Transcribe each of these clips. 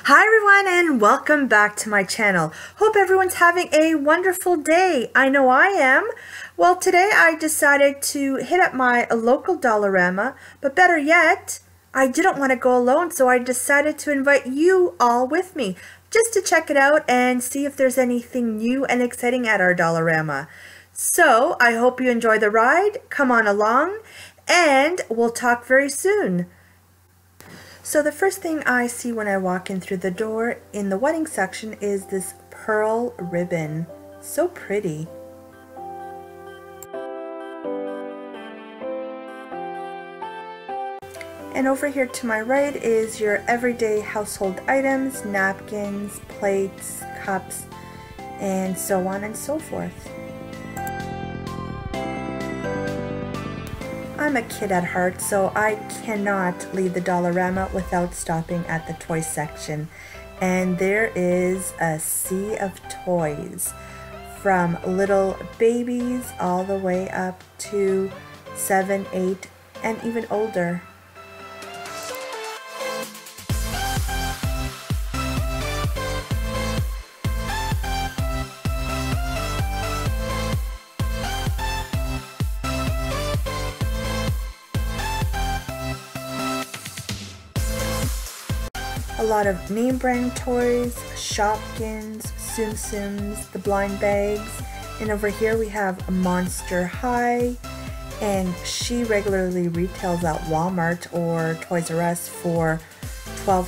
Hi everyone and welcome back to my channel. Hope everyone's having a wonderful day. I know I am. Well, today I decided to hit up my local Dollarama, but better yet, I didn't want to go alone, so I decided to invite you all with me just to check it out and see if there's anything new and exciting at our Dollarama. So I hope you enjoy the ride. Come on along and we'll talk very soon. So the first thing I see when I walk in through the door in the wedding section is this pearl ribbon. So pretty. And over here to my right is your everyday household items, napkins, plates, cups, and so on and so forth. I'm a kid at heart, so I cannot leave the Dollarama without stopping at the toy section. And there is a sea of toys, from little babies all the way up to 7, 8, and even older. A lot of name brand toys, Shopkins, Tsum Tsums, the blind bags, and over here we have a Monster High, and she regularly retails at Walmart or Toys R Us for $12,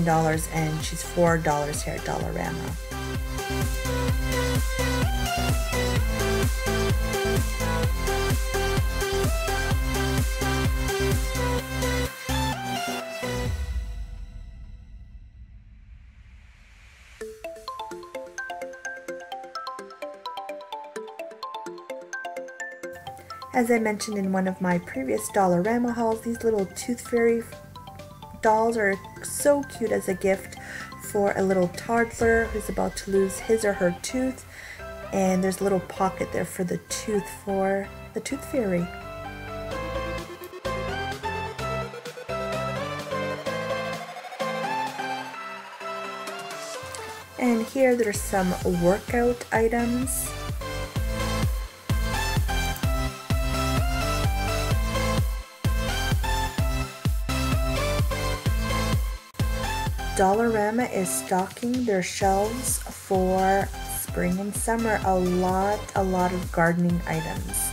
$13, and she's $4 here at Dollarama. As I mentioned in one of my previous Dollarama hauls, these little Tooth Fairy dolls are so cute as a gift for a little toddler who's about to lose his or her tooth. And there's a little pocket there for the tooth for the Tooth Fairy. And here there's some workout items. Dollarama is stocking their shelves for spring and summer. A lot of gardening items.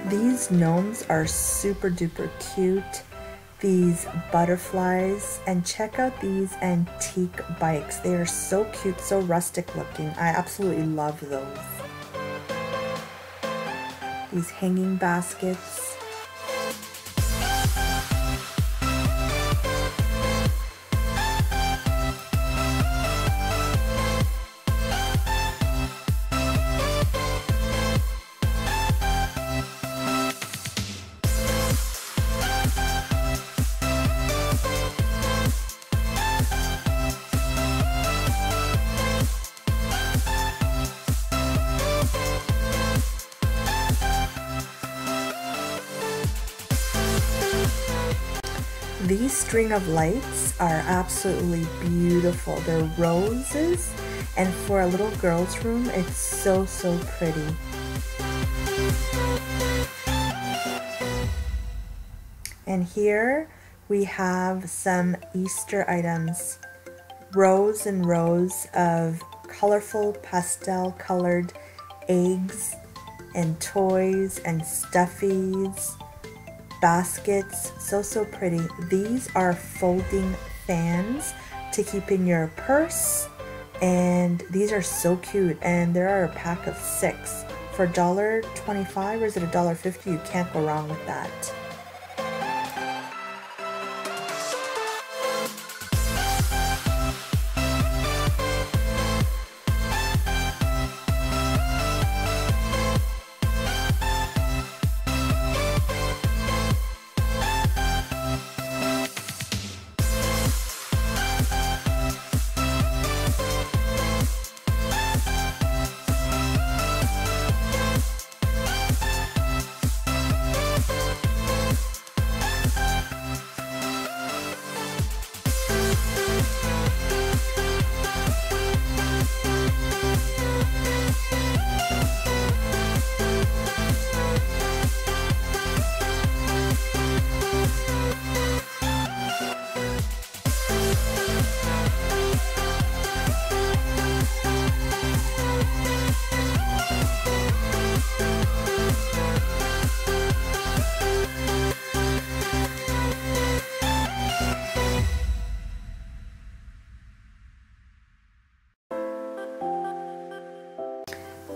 These gnomes are super duper cute. These butterflies, and check out these antique bikes. They are so cute, so rustic looking. I absolutely love those. These hanging baskets. These string of lights are absolutely beautiful. They're roses, and for a little girl's room, it's so pretty. And here we have some Easter items. Rows and rows of colorful pastel colored eggs and toys and stuffies. Baskets, so pretty. These are folding fans to keep in your purse And these are so cute, and there are a pack of 6 for $1.25, or is it $1.50? You can't go wrong with that.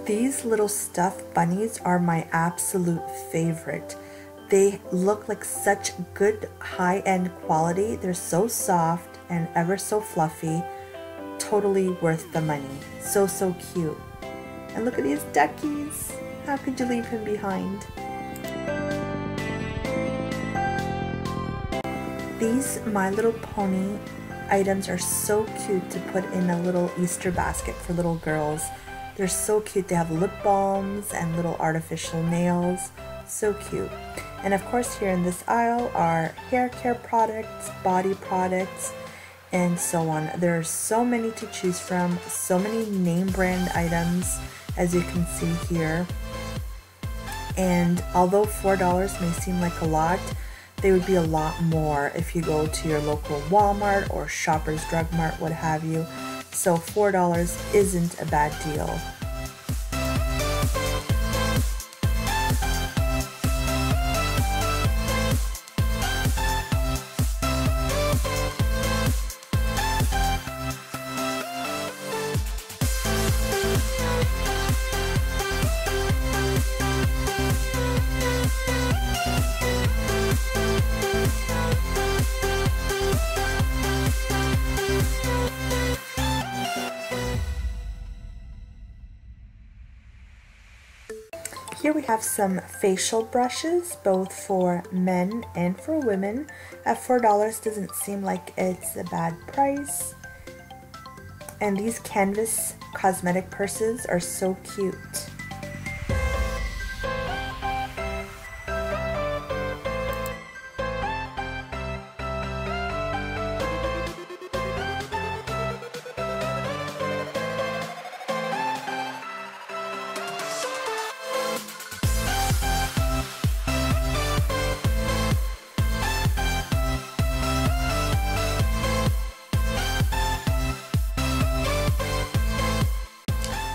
These little stuffed bunnies are my absolute favorite. They look like such good high-end quality. They're so soft and ever so fluffy. Totally worth the money. So cute. And look at these duckies. How could you leave him behind? These My Little Pony items are so cute to put in a little Easter basket for little girls. They're so cute. They have lip balms and little artificial nails. So cute. And of course here in this aisle are hair care products, body products, and so on. There are so many to choose from, so many name brand items as you can see here. And although $4 may seem like a lot, they would be a lot more if you go to your local Walmart or Shoppers Drug Mart, what have you. So $4 isn't a bad deal. Here we have some facial brushes, both for men and for women. At $4 doesn't seem like it's a bad price. And these canvas cosmetic purses are so cute.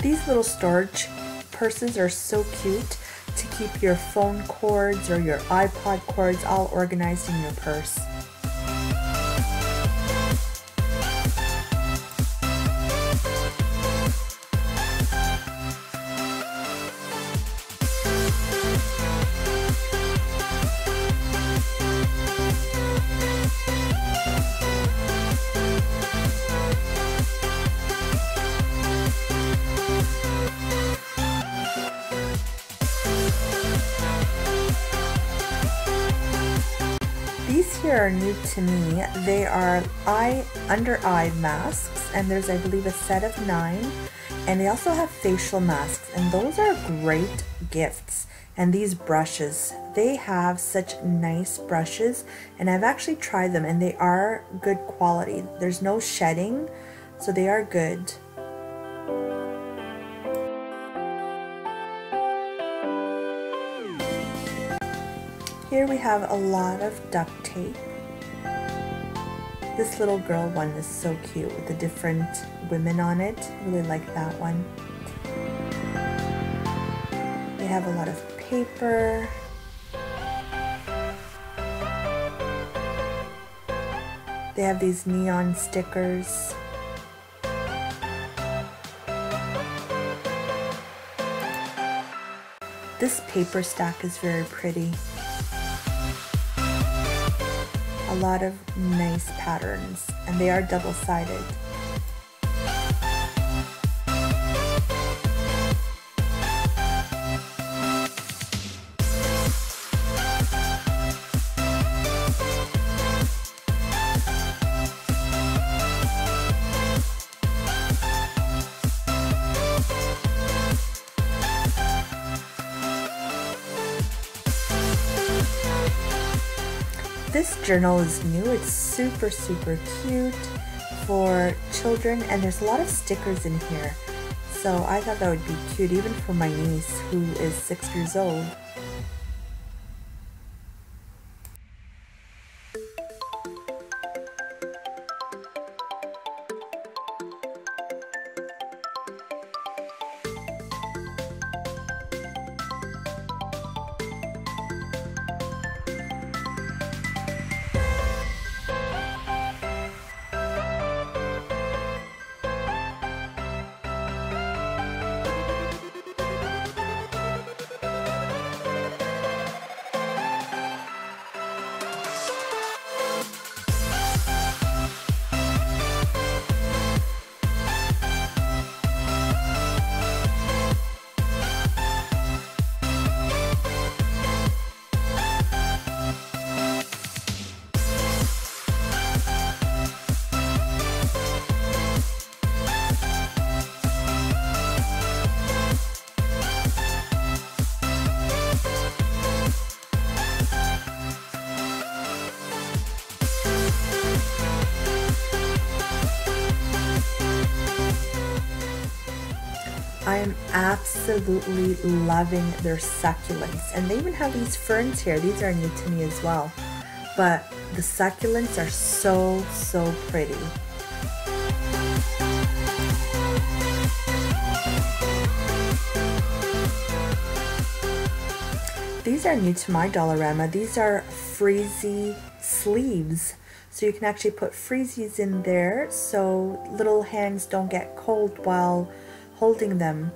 These little storage purses are so cute to keep your phone cords or your iPod cords all organized in your purse. These here are new to me. They are under eye masks, and there's, I believe, a set of 9, and they also have facial masks, and those are great gifts. And these brushes, they have such nice brushes, and I've actually tried them, and they are good quality. There's no shedding, so they are good. Here we have a lot of duct tape. This little girl one is so cute with the different women on it. Really like that one. They have a lot of paper. They have these neon stickers. This paper stack is very pretty. A lot of nice patterns, and they are double-sided. This journal is new. It's super cute for children, and there's a lot of stickers in here. So I thought that would be cute even for my niece who is 6 years old. I am absolutely loving their succulents, and they even have these ferns here. These are new to me as well, but the succulents are so pretty. These are new to my Dollarama. These are freezy sleeves, so you can actually put freezies in there so little hands don't get cold while holding them.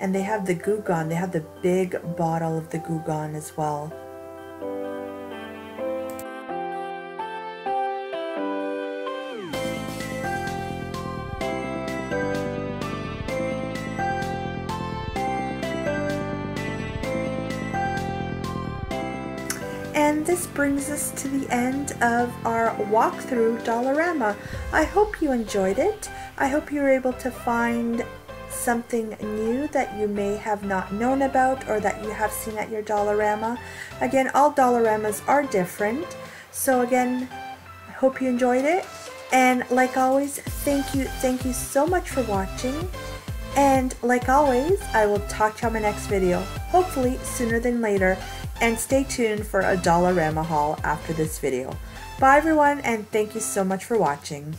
And they have the Goo Gone. They have the big bottle of the Goo Gone as well. And this brings us to the end of our walkthrough Dollarama. I hope you enjoyed it. I hope you were able to find something new that you may have not known about or that you have seen at your Dollarama. Again, all Dollaramas are different. So again, I hope you enjoyed it. And like always, thank you so much for watching. And like always, I will talk to you on my next video, hopefully sooner than later. And stay tuned for a Dollarama haul after this video. Bye everyone, and thank you so much for watching.